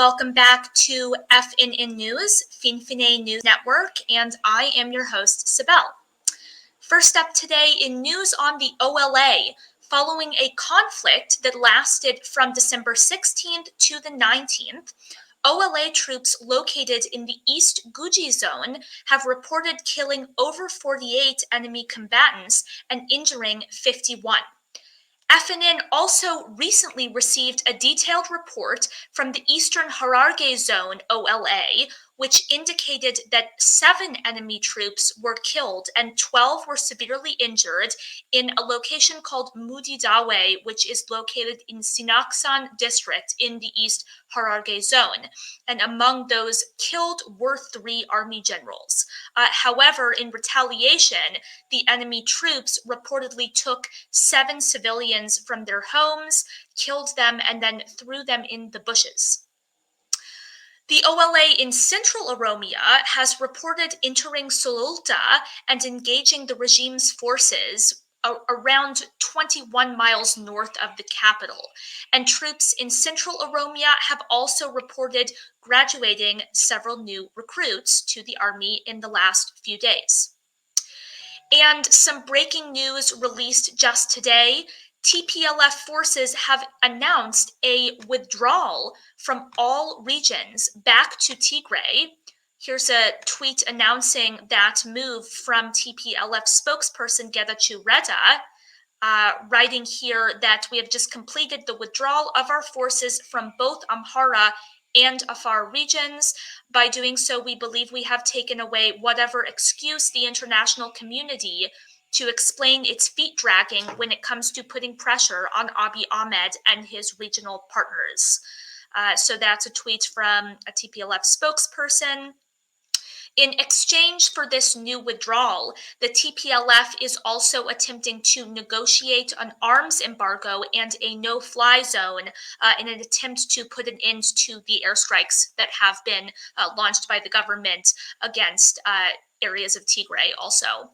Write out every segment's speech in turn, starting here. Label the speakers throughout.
Speaker 1: Welcome back to FNN News, Finfine News Network, and I am your host, Sibel. First up today in news on the OLA, following a conflict that lasted from December 16th to the 19th, OLA troops located in the East Guji zone have reported killing over 48 enemy combatants and injuring 51. FNN also recently received a detailed report from the Eastern Hararghe zone OLA, which indicated that 7 enemy troops were killed and 12 were severely injured in a location called Mudidawe, which is located in Sinaksan district in the East Hararghe zone. And among those killed were 3 army generals. However, in retaliation, the enemy troops reportedly took 7 civilians from their homes, killed them, and then threw them in the bushes. The OLA in Central Oromia has reported entering Sululta and engaging the regime's forces around 21 miles north of the capital. And troops in Central Oromia have also reported graduating several new recruits to the army in the last few days. And some breaking news released just today. TPLF forces have announced a withdrawal from all regions back to Tigray. Here's a tweet announcing that move from TPLF spokesperson Getachew Reda, writing here that we have just completed the withdrawal of our forces from both Amhara and Afar regions. By doing so, we believe we have taken away whatever excuse the international community to explain its feet dragging when it comes to putting pressure on Abiy Ahmed and his regional partners. So that's a tweet from a TPLF spokesperson. In exchange for this new withdrawal, the TPLF is also attempting to negotiate an arms embargo and a no-fly zone in an attempt to put an end to the airstrikes that have been launched by the government against areas of Tigray also.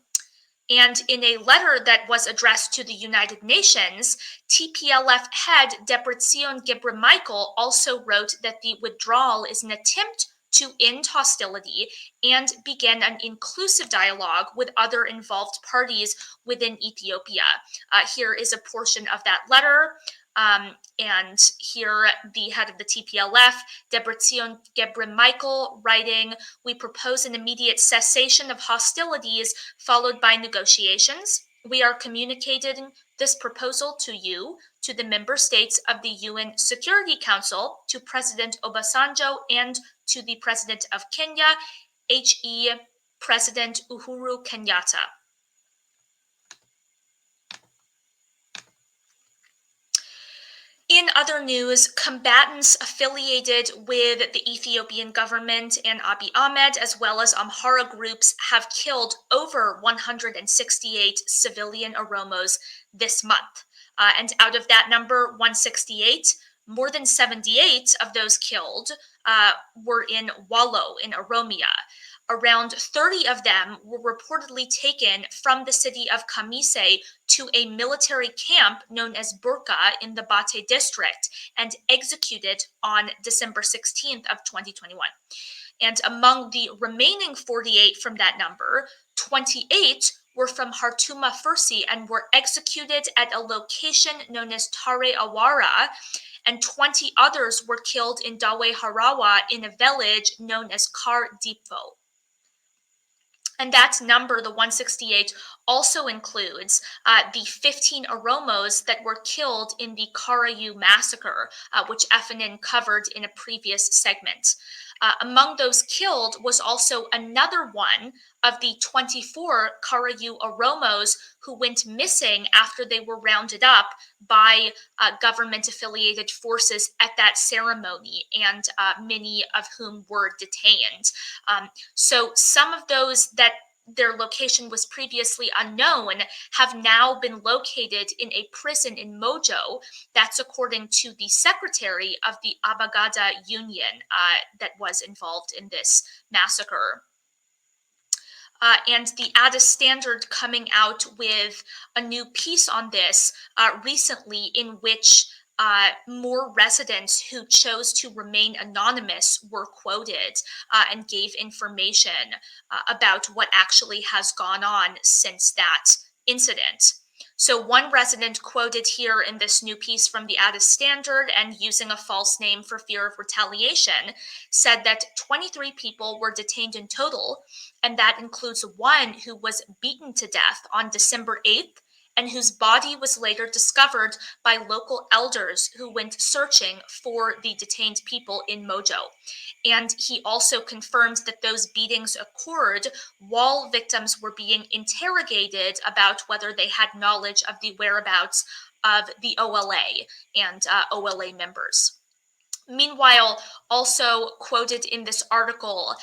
Speaker 1: And in a letter that was addressed to the United Nations, TPLF head Debretsion Gebremichael also wrote that the withdrawal is an attempt to end hostility and begin an inclusive dialogue with other involved parties within Ethiopia. Here is a portion of that letter. And here, the head of the TPLF, Debretsion Gebremichael, writing, "We propose an immediate cessation of hostilities followed by negotiations. We are communicating this proposal to you, to the member states of the UN Security Council, to President Obasanjo, and to the President of Kenya, HE President Uhuru Kenyatta." In other news, combatants affiliated with the Ethiopian government and Abiy Ahmed, as well as Amhara groups, have killed over 168 civilian Oromos this month. And out of that number, 168, more than 78 of those killed were in Wallo in Oromia. Around 30 of them were reportedly taken from the city of Kamise to a military camp known as Burka in the Bate district and executed on December 16th of 2021. And among the remaining 48 from that number, 28 were from Hartuma Fursi and were executed at a location known as Tare Awara, and 20 others were killed in Dawe Harawa in a village known as Kar Dipfo. And that number, the 168, also includes the 15 Oromos that were killed in the Karayyu massacre, which FNN covered in a previous segment. Among those killed was also another one of the 24 Karayyu Oromos who went missing after they were rounded up by government-affiliated forces at that ceremony, and many of whom were detained. So some of those that their location was previously unknown have now been located in a prison in Mojo. That's according to the secretary of the Abagada Union that was involved in this massacre. And the Addis Standard coming out with a new piece on this recently, in which more residents who chose to remain anonymous were quoted and gave information about what actually has gone on since that incident. So one resident quoted here in this new piece from the Addis Standard, and using a false name for fear of retaliation, said that 23 people were detained in total, and that includes one who was beaten to death on December 8th, and whose body was later discovered by local elders who went searching for the detained people in Mojo. And he also confirmed that those beatings occurred while victims were being interrogated about whether they had knowledge of the whereabouts of the OLA and OLA members. Meanwhile, also quoted in this article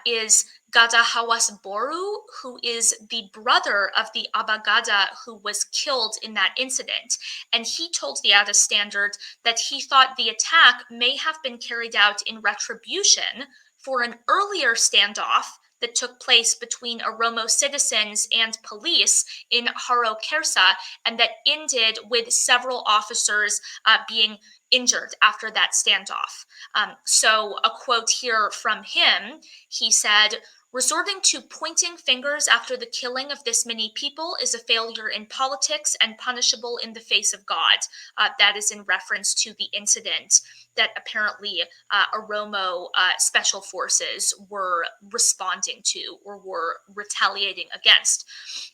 Speaker 1: is Gada Hawas Boru, who is the brother of the Abagada who was killed in that incident. And he told the Addis Standard that he thought the attack may have been carried out in retribution for an earlier standoff that took place between Oromo citizens and police in Horo Guduru, and that ended with several officers being injured after that standoff. So a quote here from him, he said, "Resorting to pointing fingers after the killing of this many people is a failure in politics and punishable in the face of God." That is in reference to the incident that apparently Oromo special forces were responding to or were retaliating against.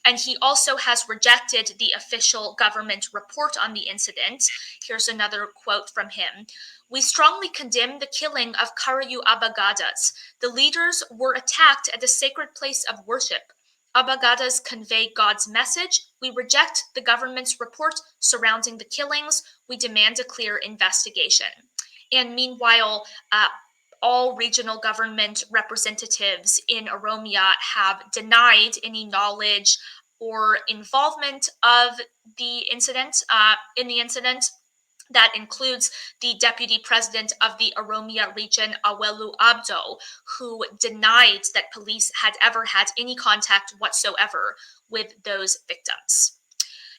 Speaker 1: And he also has rejected the official government report on the incident. Here's another quote from him. "We strongly condemn the killing of Karayyu Abagadas. The leaders were attacked at a sacred place of worship. Abagadas convey God's message. We reject the government's report surrounding the killings. We demand a clear investigation." And meanwhile, all regional government representatives in Oromia have denied any knowledge or involvement of the incident. That includes the deputy president of the Oromia region, Awelu Abdo, who denied that police had ever had any contact whatsoever with those victims.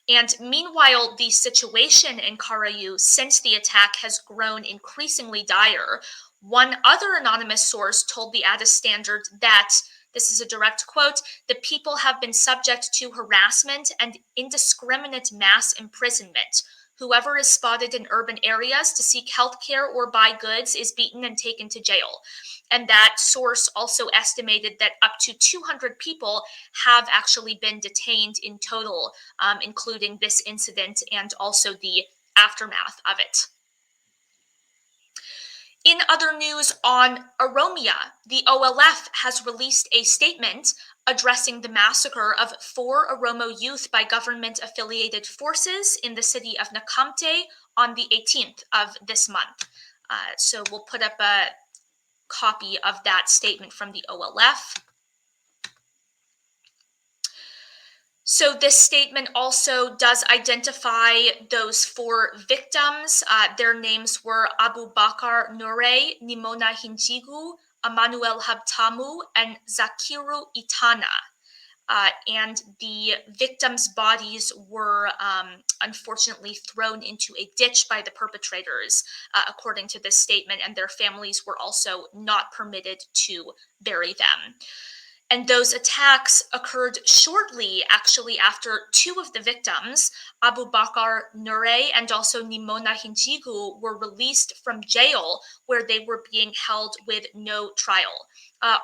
Speaker 1: And meanwhile, the situation in Karayyu since the attack has grown increasingly dire. One other anonymous source told the Addis Standard that, this is a direct quote, "The people have been subject to harassment and indiscriminate mass imprisonment. Whoever is spotted in urban areas to seek healthcare or buy goods is beaten and taken to jail." And that source also estimated that up to 200 people have actually been detained in total, including this incident and also the aftermath of it. In other news on Oromia, the OLF has released a statement addressing the massacre of 4 Oromo youth by government-affiliated forces in the city of Naqamte on the 18th of this month. So we'll put up a copy of that statement from the OLF. So this statement also does identify those 4 victims. Their names were Abubakar Nure, Nimona Hinjigu, Emmanuel Habtamu, and Zakiru Itana. And the victims' bodies were unfortunately thrown into a ditch by the perpetrators, according to this statement, and their families were also not permitted to bury them. And those attacks occurred shortly, actually, after 2 of the victims, Abubakar Nure and also Nimona Hinjigu, were released from jail where they were being held with no trial.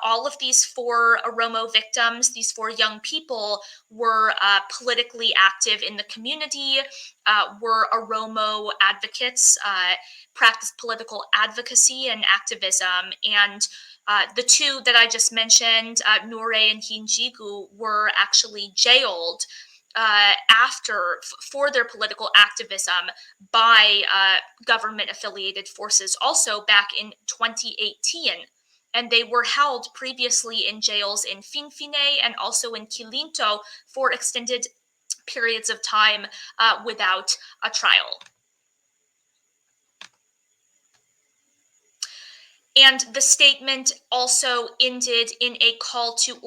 Speaker 1: All of these 4 Oromo victims, these 4 young people, were politically active in the community, were Oromo advocates, practiced political advocacy and activism, and the 2 that I just mentioned, Nure and Hinjigu, were actually jailed for their political activism by government-affiliated forces also back in 2018. And they were held previously in jails in Finfine and also in Kilinto for extended periods of time without a trial. And the statement also ended in a call to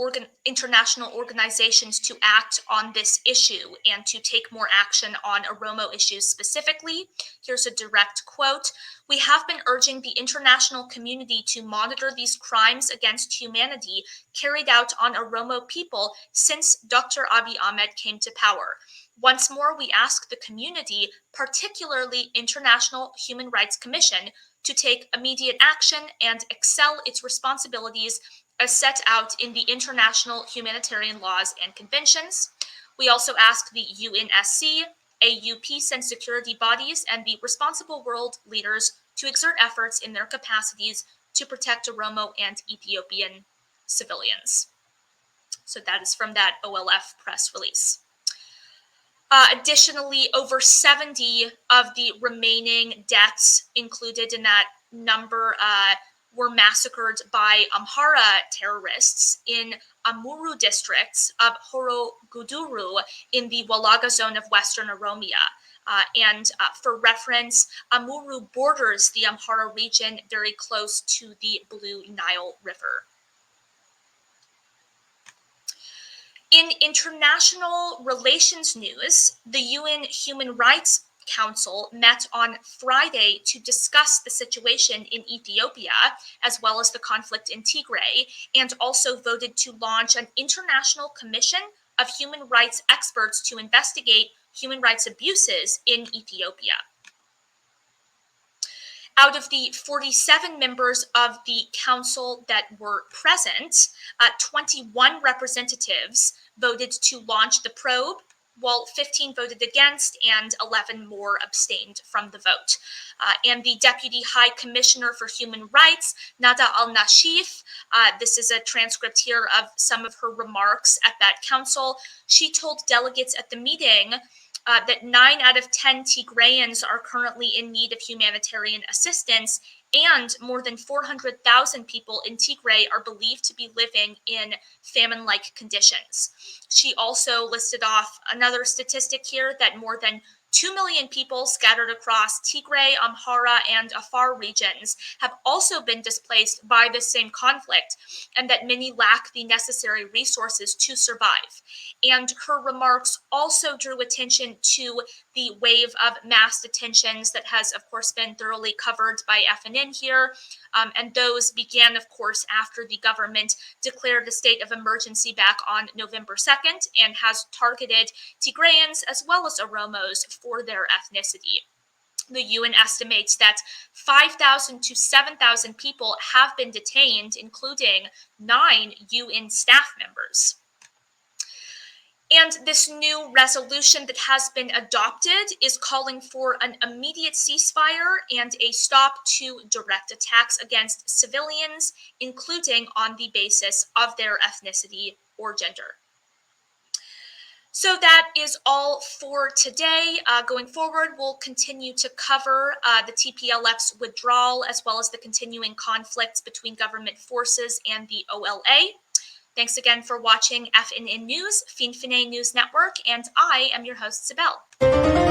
Speaker 1: international organizations to act on this issue and to take more action on Oromo issues specifically. Here's a direct quote. "We have been urging the international community to monitor these crimes against humanity carried out on Oromo people since Dr. Abiy Ahmed came to power. Once more, we ask the community, particularly International Human Rights Commission, to take immediate action and excel its responsibilities as set out in the international humanitarian laws and conventions. We also ask the UNSC, AU peace and security bodies, and the responsible world leaders to exert efforts in their capacities to protect Oromo and Ethiopian civilians." So that is from that OLF press release. Additionally, over 70 of the remaining deaths included in that number were massacred by Amhara terrorists in Amuru districts of Horo Guduru in the Wallaga zone of Western Oromia. For reference, Amuru borders the Amhara region very close to the Blue Nile River. In international relations news, the UN Human Rights Council met on Friday to discuss the situation in Ethiopia, as well as the conflict in Tigray, and also voted to launch an international commission of human rights experts to investigate human rights abuses in Ethiopia. Out of the 47 members of the council that were present, 21 representatives voted to launch the probe, while 15 voted against and 11 more abstained from the vote. And the Deputy High Commissioner for Human Rights, Nada al-Nashif, this is a transcript here of some of her remarks at that council. She told delegates at the meeting that 9 out of 10 Tigrayans are currently in need of humanitarian assistance, and more than 400,000 people in Tigray are believed to be living in famine-like conditions. She also listed off another statistic here that more than 2 million people scattered across Tigray, Amhara, and Afar regions have also been displaced by this same conflict, and that many lack the necessary resources to survive. And her remarks also drew attention to the wave of mass detentions that has, of course, been thoroughly covered by FNN here. And those began, of course, after the government declared a state of emergency back on November 2nd and has targeted Tigrayans as well as Oromos for their ethnicity. The UN estimates that 5,000 to 7,000 people have been detained, including 9 UN staff members. And this new resolution that has been adopted is calling for an immediate ceasefire and a stop to direct attacks against civilians, including on the basis of their ethnicity or gender. So that is all for today. Going forward, we'll continue to cover the TPLF's withdrawal, as well as the continuing conflicts between government forces and the OLA. Thanks again for watching FNN News, Finfine News Network, and I am your host, Sibel.